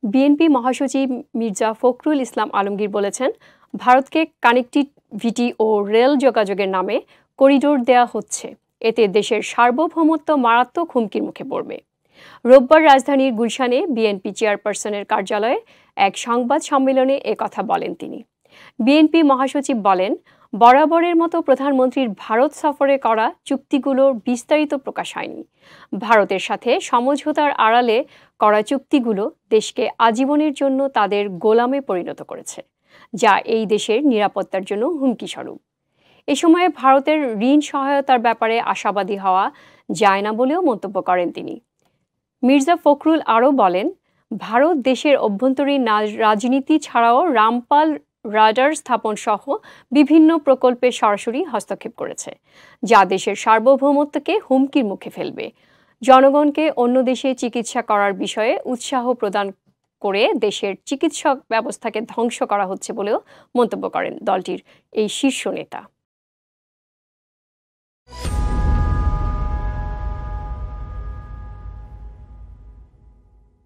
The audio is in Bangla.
বিএনপি মহাসচিব মির্জা ফখরুল ইসলাম আলমগীর বলেছেন, ভারতকে কানেক্টিভিটি ও রেল যোগাযোগের নামে করিডোর দেয়া হচ্ছে, এতে দেশের সার্বভৌমত্ব মারাত্মক হুমকির মুখে পড়বে। রোববার রাজধানীর গুলশানে বিএনপি চেয়ারপারসনের কার্যালয়ে এক সংবাদ সম্মেলনে কথা বলেন তিনি। বিএনপি মহাসচিব বলেন, বরাবরের মতো প্রধানমন্ত্রীর ভারত সফরে করা চুক্তিগুলোর বিস্তারিত প্রকাশ হয়নি। ভারতের সাথে সমঝোতার আড়ালে করা চুক্তিগুলো দেশকে আজীবনের জন্য তাদের গোলামে পরিণত করেছে, যা এই দেশের নিরাপত্তার জন্য হুমকি স্বরূপ। এ সময় ভারতের ঋণ সহায়তার ব্যাপারে আশাবাদী হওয়া যায় না বলেও মন্তব্য করেন তিনি। মির্জা ফখরুল আরও বলেন, ভারত দেশের অভ্যন্তরীণ রাজনীতি ছাড়াও রামপাল রাডার স্থাপন সহ বিভিন্ন প্রকল্পে সরাসরি হস্তক্ষেপ করেছে, যা দেশের সার্বভৌমত্বকে হুমকির মুখে ফেলবে। জনগণকে অন্য দেশে চিকিৎসা করার বিষয়ে উৎসাহ প্রদান করে দেশের চিকিৎসা ব্যবস্থাকে ধ্বংস করা হচ্ছে বলেও মন্তব্য করেন দলটির এই শীর্ষ নেতা।